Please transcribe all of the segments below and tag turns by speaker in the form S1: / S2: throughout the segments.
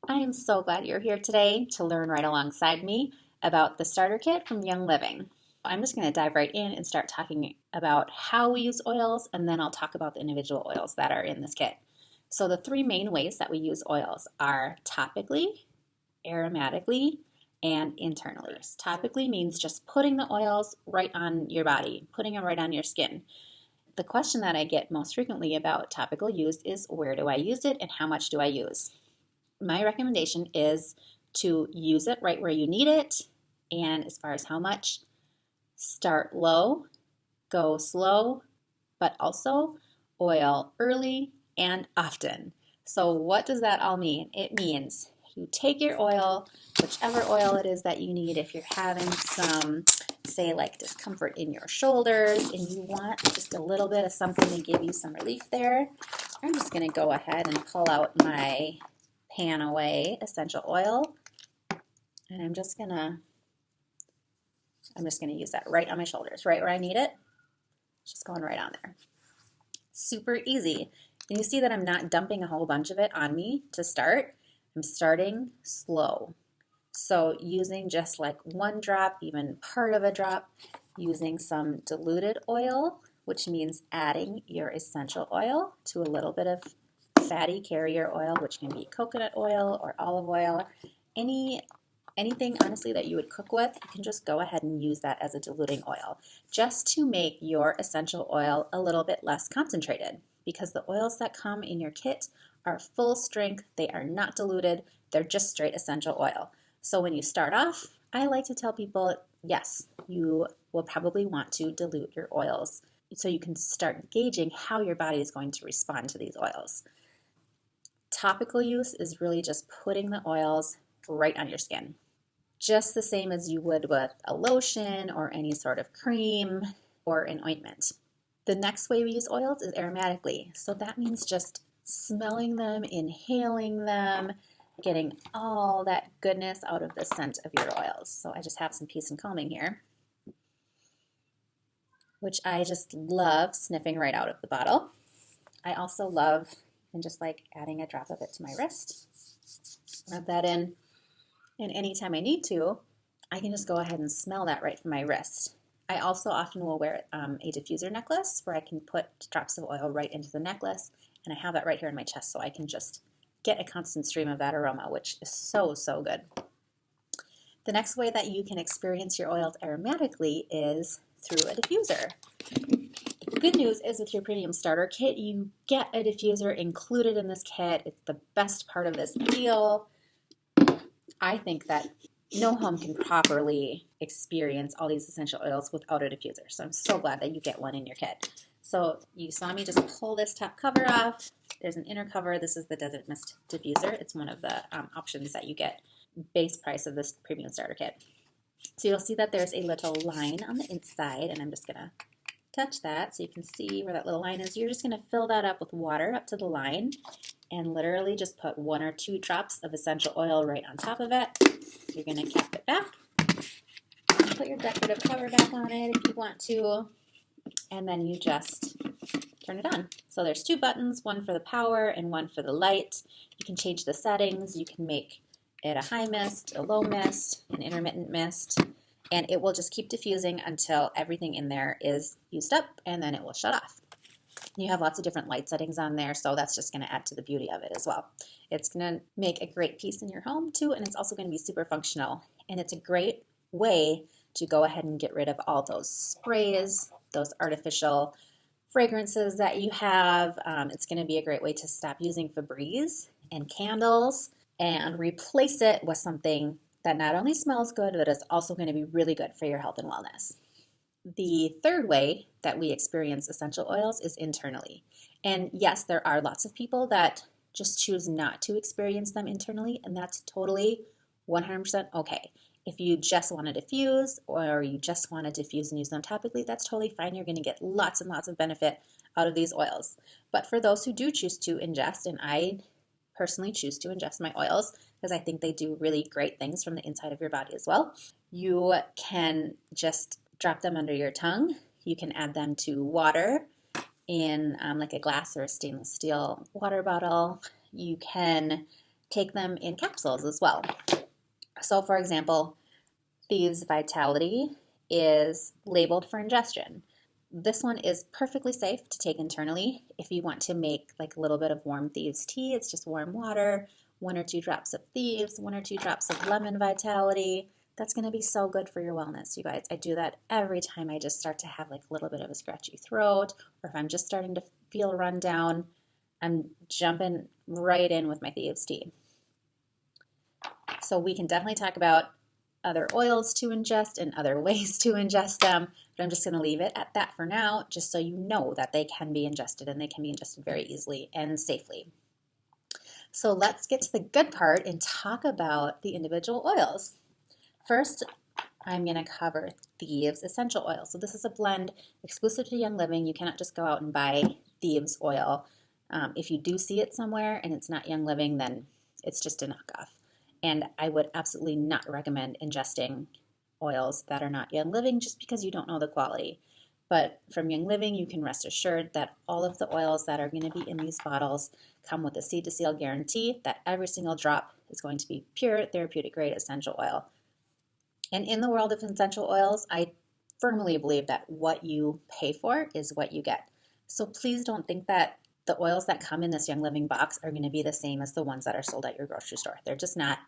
S1: I am so glad you're here today to learn right alongside me about the starter kit from Young Living. I'm just going to dive right in and start talking about how we use oils, and then I'll talk about the individual oils that are in this kit. So the three main ways that we use oils are topically, aromatically, and internally. Topically means just putting the oils right on your body, putting them right on your skin. The question that I get most frequently about topical use is where do I use it and how much do I use? My recommendation is to use it right where you need it, and as far as how much, start low, go slow, but also oil early and often. So what does that all mean? It means you take your oil, whichever oil it is that you need. If you're having some, say, like discomfort in your shoulders and you want just a little bit of something to give you some relief there, I'm just going to go ahead and pull out my Pan Away essential oil, and I'm just gonna use that right on my shoulders, right where I need it. Just going right on there. Super easy. And you see that I'm not dumping a whole bunch of it on me to start. I'm starting slow. So using just like one drop, even part of a drop, using some diluted oil, which means adding your essential oil to a little bit of fatty carrier oil, which can be coconut oil or olive oil, anything honestly that you would cook with, you can just go ahead and use that as a diluting oil, just to make your essential oil a little bit less concentrated, because the oils that come in your kit are full strength, they are not diluted, they're just straight essential oil. So when you start off, I like to tell people, yes, you will probably want to dilute your oils so you can start gauging how your body is going to respond to these oils. Topical use is really just putting the oils right on your skin, just the same as you would with a lotion or any sort of cream or an ointment. The next way we use oils is aromatically. So that means just smelling them, inhaling them, getting all that goodness out of the scent of your oils. So I just have some Peace and Calming here, which I just love sniffing right out of the bottle. I also love and just like adding a drop of it to my wrist. Rub that in, and anytime I need to, I can just go ahead and smell that right from my wrist. I also often will wear a diffuser necklace where I can put drops of oil right into the necklace, and I have that right here in my chest so I can just get a constant stream of that aroma, which is so, so good. The next way that you can experience your oils aromatically is through a diffuser. The good news is with your premium starter kit, you get a diffuser included in this kit. It's the best part of this deal. I think that no home can properly experience all these essential oils without a diffuser. So I'm so glad that you get one in your kit. So you saw me just pull this top cover off. There's an inner cover. This is the Desert Mist diffuser. It's one of the options that you get base price of this premium starter kit. So you'll see that there's a little line on the inside, and I'm just gonna touch that so you can see where that little line is. You're just gonna fill that up with water up to the line and literally just put 1 or 2 drops of essential oil right on top of it. You're gonna cap it back, put your decorative cover back on it if you want to, and then you just turn it on. So there's 2 buttons, one for the power and one for the light. You can change the settings. You can make it a high mist, a low mist, an intermittent mist, and it will just keep diffusing until everything in there is used up, and then it will shut off. You have lots of different light settings on there, so that's just going to add to the beauty of it as well. It's going to make a great piece in your home too, and it's also going to be super functional. And it's a great way to go ahead and get rid of all those sprays, those artificial fragrances that you have. It's going to be a great way to stop using Febreze and candles and replace it with something that not only smells good, but is also going to be really good for your health and wellness. The third way that we experience essential oils is internally. And yes, there are lots of people that just choose not to experience them internally, and that's totally 100% okay. If you just want to diffuse or you just want to diffuse and use them topically, that's totally fine. You're going to get lots and lots of benefit out of these oils. But for those who do choose to ingest, and I personally choose to ingest my oils because I think they do really great things from the inside of your body as well, you can just drop them under your tongue. You can add them to water in like a glass or a stainless steel water bottle. You can take them in capsules as well. So for example, Thieves Vitality is labeled for ingestion. This one is perfectly safe to take internally. If you want to make like a little bit of warm Thieves tea, it's just warm water, 1 or 2 drops of Thieves, 1 or 2 drops of lemon Vitality. That's going to be so good for your wellness, you guys. I do that every time I just start to have like a little bit of a scratchy throat, or if I'm just starting to feel run down, I'm jumping right in with my Thieves tea. So we can definitely talk about other oils to ingest and other ways to ingest them, but I'm just going to leave it at that for now, just so you know that they can be ingested, and they can be ingested very easily and safely. So let's get to the good part and talk about the individual oils. First, I'm going to cover Thieves essential oil. So this is a blend exclusive to Young Living. You cannot just go out and buy Thieves oil. If you do see it somewhere and it's not Young Living, then it's just a knockoff. And I would absolutely not recommend ingesting oils that are not Young Living just because you don't know the quality. But from Young Living, you can rest assured that all of the oils that are going to be in these bottles come with a seed to seal guarantee that every single drop is going to be pure therapeutic grade essential oil. And in the world of essential oils, I firmly believe that what you pay for is what you get. So please don't think that the oils that come in this Young Living box are going to be the same as the ones that are sold at your grocery store. They're just not.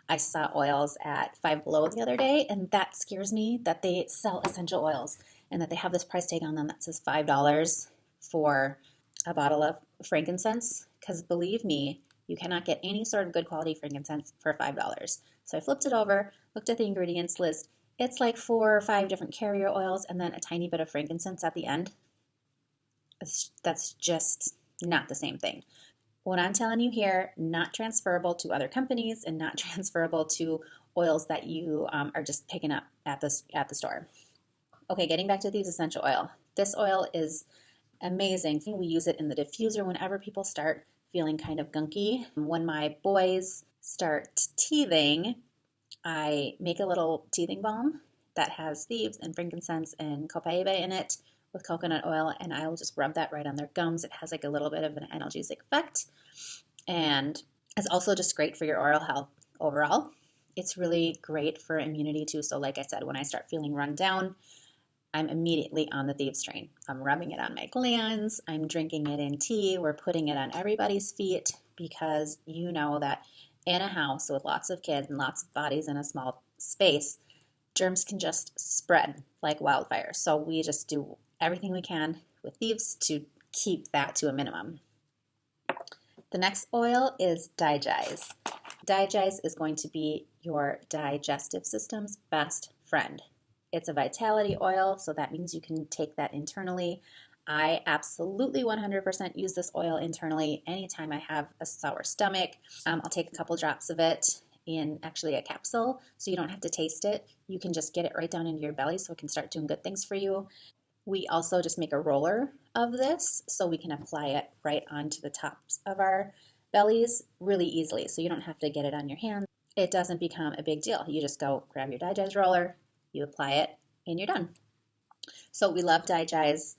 S1: I saw oils at Five Below the other day, and that scares me that they sell essential oils and that they have this price tag on them that says $5 for a bottle of frankincense, because believe me, you cannot get any sort of good quality frankincense for $5. So I flipped it over, looked at the ingredients list. It's like 4 or 5 different carrier oils and then a tiny bit of frankincense at the end. That's just not the same thing. What I'm telling you here, not transferable to other companies and not transferable to oils that you are just picking up at the store. Okay, getting back to Thieves essential oil. This oil is amazing. We use it in the diffuser whenever people start feeling kind of gunky. When my boys start teething, I make a little teething balm that has Thieves and frankincense and copaiba in it with coconut oil, and I'll just rub that right on their gums. It has like a little bit of an analgesic effect, and it's also just great for your oral health overall. It's really great for immunity too. So like I said, when I start feeling run down, I'm immediately on the Thieves train. I'm rubbing it on my glands, I'm drinking it in tea, we're putting it on everybody's feet, because you know that in a house with lots of kids and lots of bodies in a small space, germs can just spread like wildfire. So we just do everything we can with Thieves to keep that to a minimum. The next oil is Digize. Digize is going to be your digestive system's best friend. It's a vitality oil, so that means you can take that internally. I absolutely 100% use this oil internally anytime I have a sour stomach. I'll take a couple drops of it in actually a capsule, so you don't have to taste it. You can just get it right down into your belly so it can start doing good things for you. We also just make a roller of this so we can apply it right onto the tops of our bellies really easily, so you don't have to get it on your hands. It doesn't become a big deal. You just go grab your Digize roller, you apply it, and you're done. So we love Digize.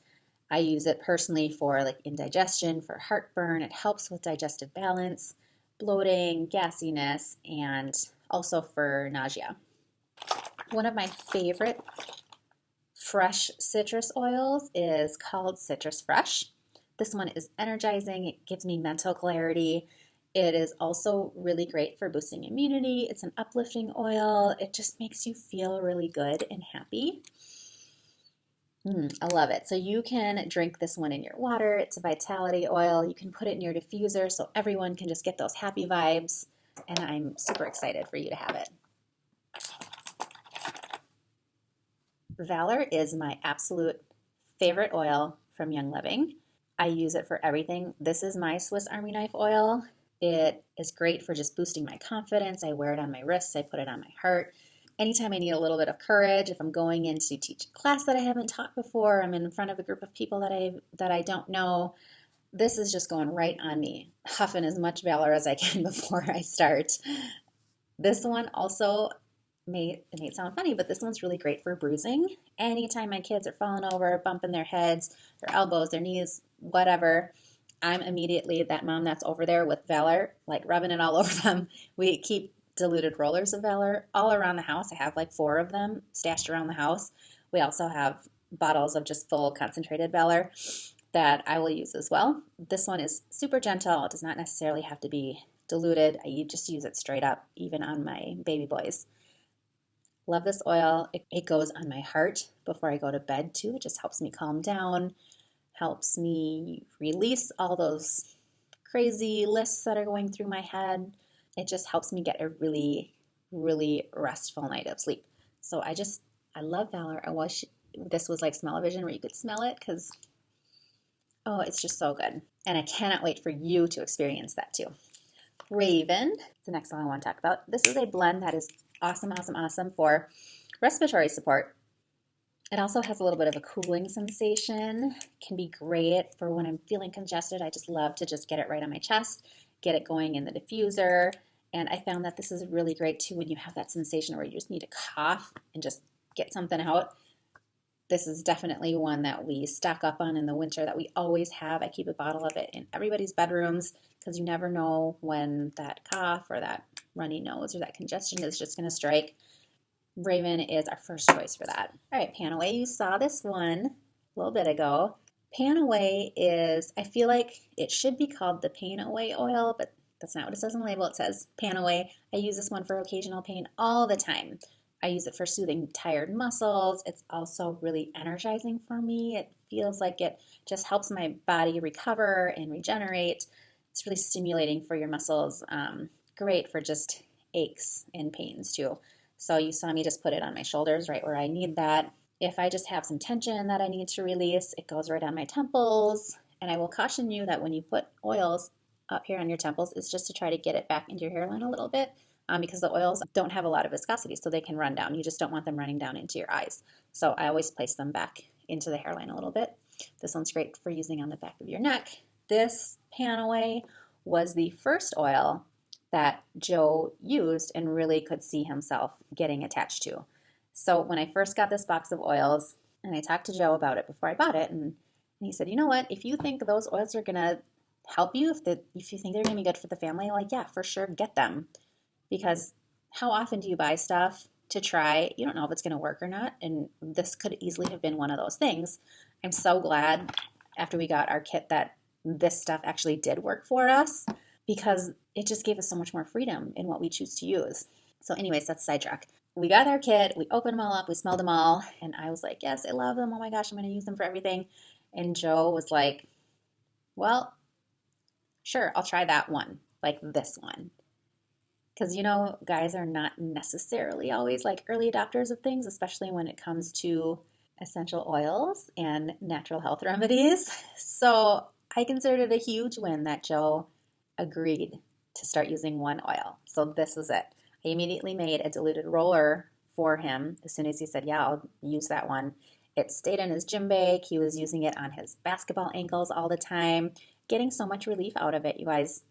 S1: I use it personally for like indigestion, for heartburn. It helps with digestive balance, bloating, gassiness, and also for nausea. One of my favorite fresh citrus oils is called Citrus Fresh. This one is energizing. It gives me mental clarity. It is also really great for boosting immunity. It's an uplifting oil. It just makes you feel really good and happy. I love it. So you can drink this one in your water. It's a vitality oil. You can put it in your diffuser so everyone can just get those happy vibes. And I'm super excited for you to have it. Valor is my absolute favorite oil from Young Living. I use it for everything. This is my Swiss Army knife oil. It is great for just boosting my confidence. I wear it on my wrists. I put it on my heart. Anytime I need a little bit of courage, if I'm going in to teach a class that I haven't taught before, I'm in front of a group of people that I don't know, this is just going right on me, huffing as much valor as I can before I start. This one also, it may sound funny, but this one's really great for bruising. Anytime my kids are falling over, bumping their heads, their elbows, their knees, whatever, I'm immediately that mom that's over there with Valor, like rubbing it all over them. We keep diluted rollers of Valor all around the house. I have like 4 of them stashed around the house. We also have bottles of just full concentrated Valor that I will use as well. This one is super gentle. It does not necessarily have to be diluted. I just use it straight up, even on my baby boys. Love this oil. It goes on my heart before I go to bed too. It just helps me calm down, helps me release all those crazy lists that are going through my head. It just helps me get a really, really restful night of sleep. So I love Valor. I wish this was like smell-o-vision where you could smell it because, oh, it's just so good. And I cannot wait for you to experience that too. Raven is the next one I want to talk about. This is a blend that is awesome, awesome, awesome for respiratory support. It also has a little bit of a cooling sensation. It can be great for when I'm feeling congested. I just love to just get it right on my chest, get it going in the diffuser. And I found that this is really great too when you have that sensation where you just need to cough and just get something out. This is definitely one that we stock up on in the winter that we always have. I keep a bottle of it in everybody's bedrooms because you never know when that cough or that runny nose or that congestion is just going to strike. Raven is our first choice for that. All right, Panaway, you saw this one a little bit ago. Panaway is, I feel like it should be called the Pain Away oil, but that's not what it says on the label. It says Panaway. I use this one for occasional pain all the time. I use it for soothing tired muscles. It's also really energizing for me. It feels like it just helps my body recover and regenerate. It's really stimulating for your muscles. Great for just aches and pains too. So you saw me just put it on my shoulders right where I need that. If I just have some tension that I need to release, it goes right on my temples. And I will caution you that when you put oils up here on your temples, it's just to try to get it back into your hairline a little bit. Because the oils don't have a lot of viscosity, so they can run down. You just don't want them running down into your eyes. So I always place them back into the hairline a little bit. This one's great for using on the back of your neck. This Panaway was the first oil that Joe used and really could see himself getting attached to. So when I first got this box of oils, and I talked to Joe about it before I bought it, and he said, you know what, if you think those oils are going to help you, if you think they're going to be good for the family, like, yeah, for sure, get them. Because how often do you buy stuff to try? You don't know if it's going to work or not. And this could easily have been one of those things. I'm so glad after we got our kit that this stuff actually did work for us because it just gave us so much more freedom in what we choose to use. So anyways, that's sidetrack. We got our kit. We opened them all up. We smelled them all. And I was like, yes, I love them. Oh my gosh, I'm going to use them for everything. And Joe was like, well, sure, I'll try that one, like this one. Because, you know, guys are not necessarily always like early adopters of things, especially when it comes to essential oils and natural health remedies. So I considered it a huge win that Joe agreed to start using one oil. So this was it. I immediately made a diluted roller for him as soon as he said, yeah, I'll use that one. It stayed in his gym bag. He was using it on his basketball ankles all the time, getting so much relief out of it, you guys.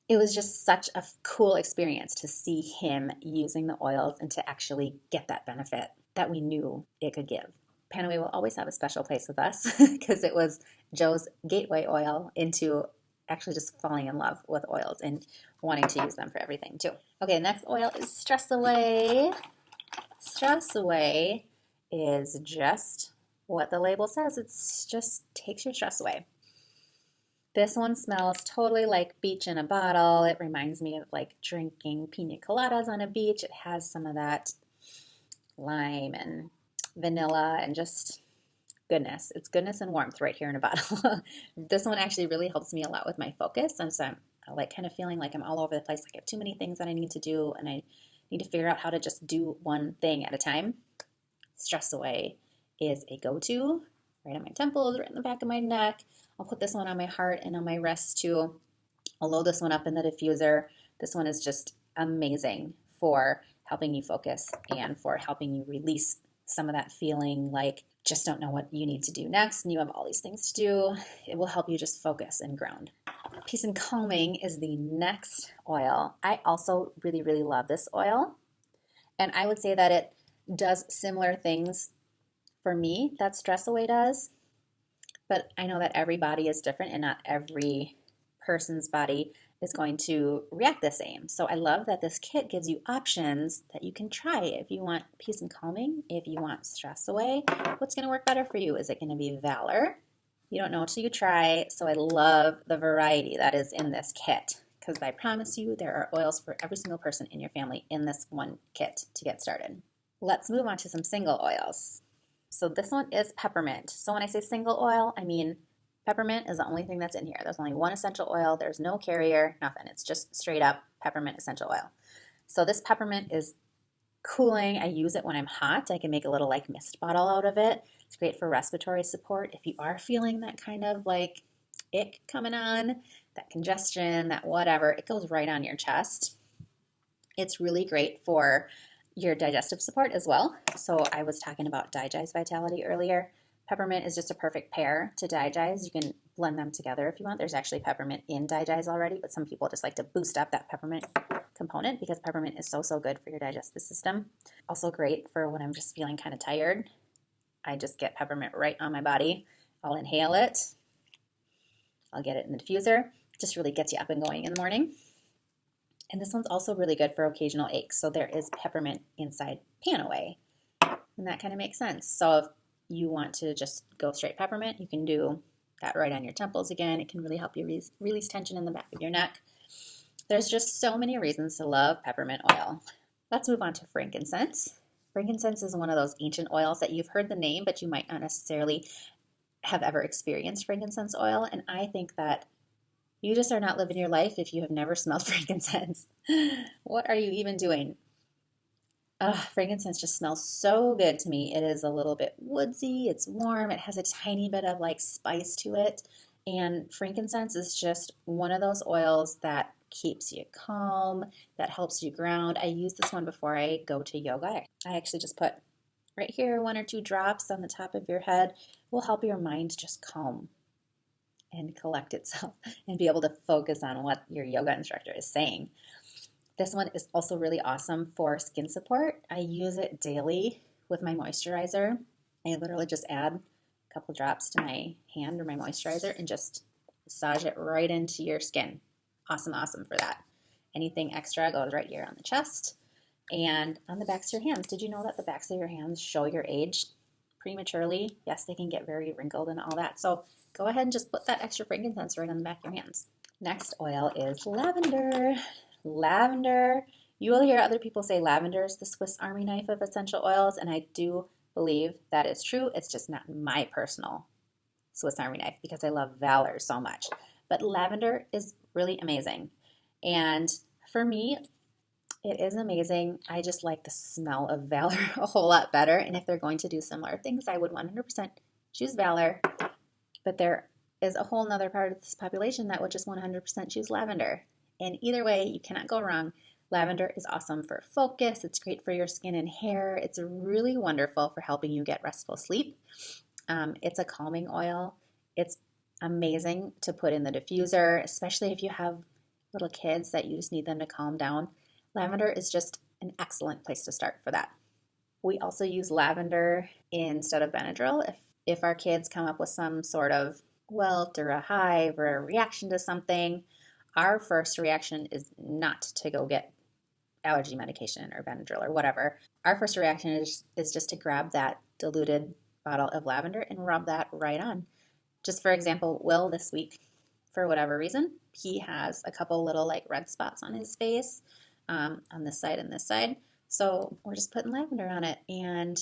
S1: It was just such a cool experience to see him using the oils and to actually get that benefit that we knew it could give. Panaway will always have a special place with us because it was Joe's gateway oil into actually just falling in love with oils and wanting to use them for everything too. Okay, next oil is Stress Away. Stress Away is just what the label says. It's just takes your stress away. This one smells totally like beach in a bottle. It reminds me of like drinking pina coladas on a beach. It has some of that lime and vanilla and just goodness. It's goodness and warmth right here in a bottle. This one actually really helps me a lot with my focus. And so I like kind of feeling like I'm all over the place. Like I have too many things that I need to do and I need to figure out how to just do one thing at a time. Stress Away is a go-to right on my temples, right in the back of my neck. I'll put this one on my heart and on my wrist too. I'll load this one up in the diffuser. This one is just amazing for helping you focus and for helping you release some of that feeling like just don't know what you need to do next and you have all these things to do. It will help you just focus and ground. Peace and Calming is the next oil. I also really, really love this oil. And I would say that it does similar things for me that Stress Away does. but I know that every body is different and not every person's body is going to react the same. So I love that this kit gives you options that you can try if you want peace and calming, if you want stress away. What's going to work better for you? Is it going to be Valor? You don't know until you try, so I love the variety that is in this kit because I promise you there are oils for every single person in your family in this one kit to get started. Let's move on to some single oils. So this one is peppermint. So when I say single oil, I mean peppermint is the only thing that's in here. There's only one essential oil. There's no carrier, nothing. It's just straight up peppermint essential oil. So this peppermint is cooling. I use it when I'm hot. I can make a little like mist bottle out of it. It's great for respiratory support. If you are feeling that kind of like ick coming on, that congestion, that whatever, it goes right on your chest. It's really great for your digestive support as well. So I was talking about Digest Vitality earlier. Peppermint is just a perfect pair to Digest. You can blend them together if you want. There's actually peppermint in Digest already, but some people just like to boost up that peppermint component because peppermint is so, so good for your digestive system. Also great for when I'm just feeling kind of tired. I just get peppermint right on my body. I'll inhale it. I'll get it in the diffuser. It just really gets you up and going in the morning. And this one's also really good for occasional aches. So there is peppermint inside Panaway. And that kind of makes sense. So if you want to just go straight peppermint, you can do that right on your temples again. It can really help you release tension in the back of your neck. There's just so many reasons to love peppermint oil. Let's move on to frankincense. Frankincense is one of those ancient oils that you've heard the name, but you might not necessarily have ever experienced frankincense oil. And I think that you just are not living your life if you have never smelled frankincense. What are you even doing? Frankincense just smells so good to me. It is a little bit woodsy, it's warm, it has a tiny bit of like spice to it. And frankincense is just one of those oils that keeps you calm, that helps you ground. I use this one before I go to yoga. I actually just put right here 1 or 2 drops on the top of your head. It will help your mind just calm and collect itself and be able to focus on what your yoga instructor is saying. This one is also really awesome for skin support. I use it daily with my moisturizer. I literally just add a couple drops to my hand or my moisturizer and just massage it right into your skin. Awesome, awesome for that. Anything extra goes right here on the chest and on the backs of your hands. Did you know that the backs of your hands show your age prematurely? Yes, they can get very wrinkled and all that. So go ahead and just put that extra frankincense right on the back of your hands. Next oil is lavender. Lavender, you will hear other people say lavender is the Swiss Army knife of essential oils, and I do believe that is true. It's just not my personal Swiss Army knife because I love Valor so much. But lavender is really amazing. And for me, it is amazing. I just like the smell of Valor a whole lot better. And if they're going to do similar things, I would 100% choose Valor. But there is a whole nother part of this population that would just 100% choose lavender. And either way, you cannot go wrong. Lavender is awesome for focus. It's great for your skin and hair. It's really wonderful for helping you get restful sleep. It's a calming oil. It's amazing to put in the diffuser, especially if you have little kids that you just need them to calm down. Lavender is just an excellent place to start for that. We also use lavender instead of Benadryl if our kids come up with some sort of welt or a hive or a reaction to something. Our first reaction is not to go get allergy medication or Benadryl or whatever. Our first reaction is just to grab that diluted bottle of lavender and rub that right on. Just for example, Will this week, for whatever reason, he has a couple little like red spots on his face on this side and this side. So we're just putting lavender on it and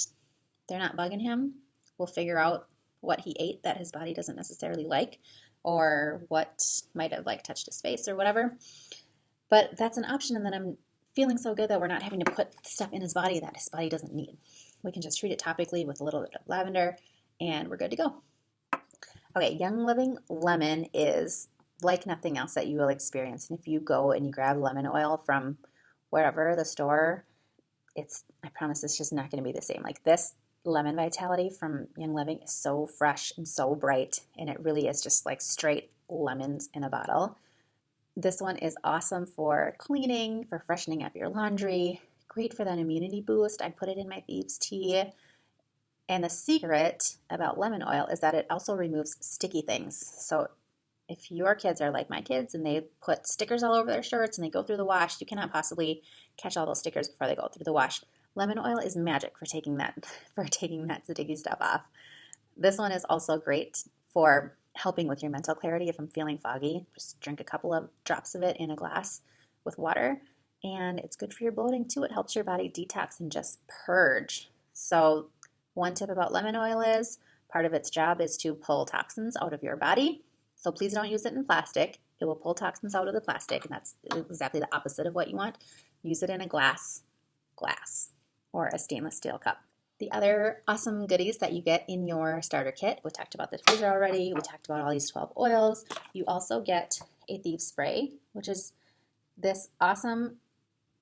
S1: they're not bugging him. We'll figure out what he ate that his body doesn't necessarily like, or what might have like touched his face or whatever. But that's an option, and then I'm feeling so good that we're not having to put stuff in his body that his body doesn't need. We can just treat it topically with a little bit of lavender and we're good to go. Okay, Young Living Lemon is like nothing else that you will experience. And if you go and you grab lemon oil from wherever, the store, I promise it's just not going to be the same. Like this Lemon Vitality from Young Living is so fresh and so bright, and it really is just like straight lemons in a bottle. This one is awesome for cleaning, for freshening up your laundry, great for that immunity boost. I put it in my Thieves Tea. And the secret about lemon oil is that it also removes sticky things. So if your kids are like my kids and they put stickers all over their shirts and they go through the wash, you cannot possibly catch all those stickers before they go through the wash. Lemon oil is magic for taking that sticky stuff off. This one is also great for helping with your mental clarity. If I'm feeling foggy, just drink a couple of drops of it in a glass with water. And it's good for your bloating too. It helps your body detox and just purge. So one tip about lemon oil is part of its job is to pull toxins out of your body. So please don't use it in plastic. It will pull toxins out of the plastic, and that's exactly the opposite of what you want. Use it in a glass or a stainless steel cup. The other awesome goodies that you get in your starter kit, we talked about the diffuser already, we talked about all these 12 oils. You also get a Thieves Spray, which is this awesome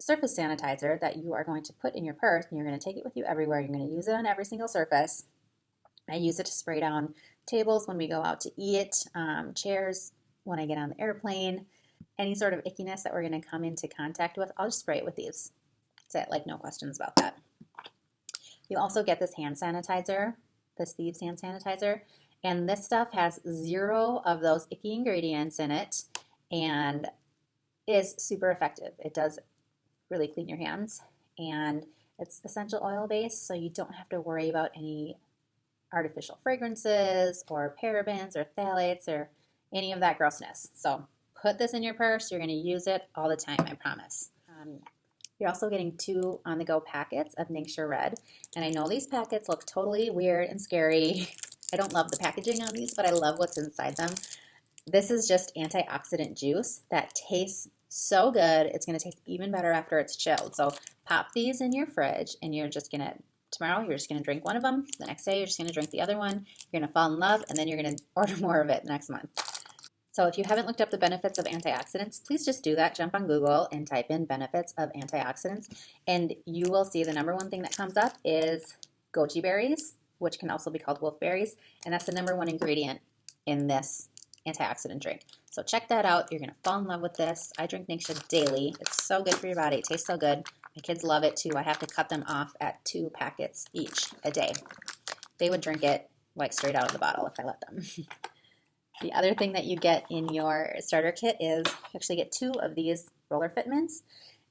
S1: surface sanitizer that you are going to put in your purse, and you're going to take it with you everywhere. You're going to use it on every single surface. I use it to spray down tables when we go out to eat, chairs when I get on the airplane, any sort of ickiness that we're going to come into contact with, I'll just spray it with these. That's it, like no questions about that. You also get this hand sanitizer, this Thieves hand sanitizer, and this stuff has 0 of those icky ingredients in it and is super effective. It does really clean your hands, and it's essential oil based, so you don't have to worry about any artificial fragrances or parabens or phthalates or any of that grossness. So put this in your purse. You're going to use it all the time, I promise. You're also getting 2 on-the-go packets of Ningxia Red. And I know these packets look totally weird and scary. I don't love the packaging on these, but I love what's inside them. This is just antioxidant juice that tastes so good. It's going to taste even better after it's chilled. So pop these in your fridge, and tomorrow you're just going to drink one of them. The next day you're just going to drink the other one. You're going to fall in love, and then you're going to order more of it next month. So if you haven't looked up the benefits of antioxidants, please just do that. Jump on Google and type in benefits of antioxidants, and you will see the number 1 thing that comes up is goji berries, which can also be called wolfberries, and that's the number 1 ingredient in this antioxidant drink. So check that out. You're going to fall in love with this. I drink Ningxia daily. It's so good for your body. It tastes so good. My kids love it too. I have to cut them off at 2 packets each a day. They would drink it like straight out of the bottle if I let them. The other thing that you get in your starter kit is you actually get 2 of these roller fitments.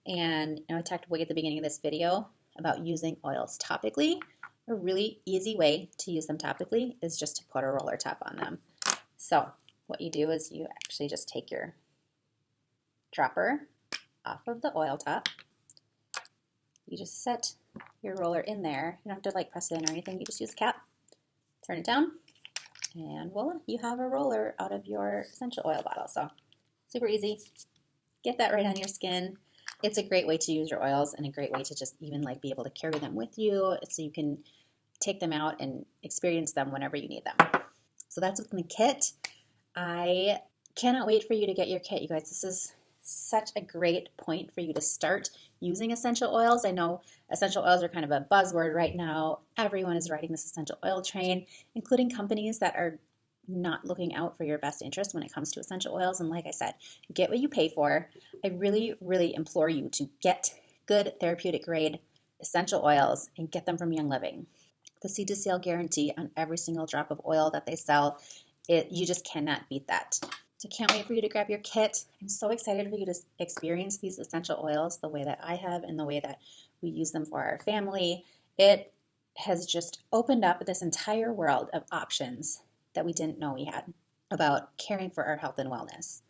S1: And I talked way at the beginning of this video about using oils topically. A really easy way to use them topically is just to put a roller top on them. So what you do is you actually just take your dropper off of the oil top. You just set your roller in there. You don't have to press it in or anything. You just use the cap, turn it down, and voila, you have a roller out of your essential oil bottle. So super easy. Get that right on your skin. It's a great way to use your oils and a great way to just even be able to carry them with you so you can take them out and experience them whenever you need them. So that's what's in the kit. I cannot wait for you to get your kit, you guys. This is such a great point for you to start using essential oils. I know essential oils are kind of a buzzword right now. Everyone is riding this essential oil train, including companies that are not looking out for your best interest when it comes to essential oils. And like I said, get what you pay for. I really, really implore you to get good therapeutic grade essential oils and get them from Young Living. The seed to sale guarantee on every single drop of oil that they sell, you just cannot beat that. So can't wait for you to grab your kit. I'm so excited for you to experience these essential oils the way that I have and the way that we use them for our family. It has just opened up this entire world of options that we didn't know we had about caring for our health and wellness.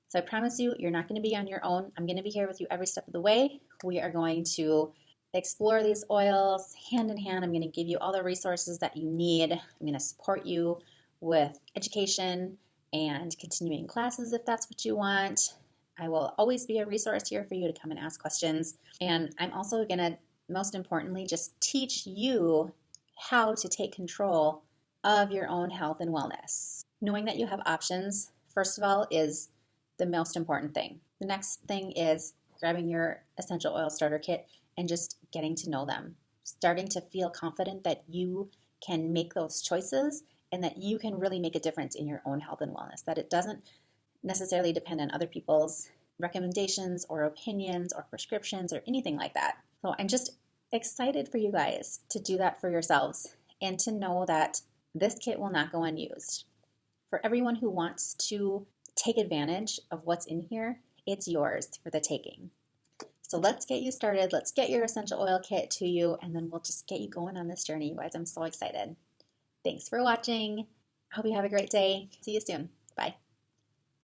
S1: So I promise you, you're not going to be on your own. I'm going to be here with you every step of the way. We are going to explore these oils hand in hand. I'm going to give you all the resources that you need. I'm going to support you with education and continuing classes if that's what you want. I will always be a resource here for you to come and ask questions. And I'm also going to, most importantly, just teach you how to take control of your own health and wellness. Knowing that you have options, first of all, is the most important thing. The next thing is grabbing your essential oil starter kit and just getting to know them. Starting to feel confident that you can make those choices and that you can really make a difference in your own health and wellness. That it doesn't necessarily depend on other people's recommendations or opinions or prescriptions or anything like that. So I'm just excited for you guys to do that for yourselves and to know that this kit will not go unused. For everyone who wants to take advantage of what's in here, it's yours for the taking. So let's get you started. Let's get your essential oil kit to you, and then we'll just get you going on this journey, you guys. I'm so excited. Thanks for watching. I hope you have a great day. See you soon. Bye.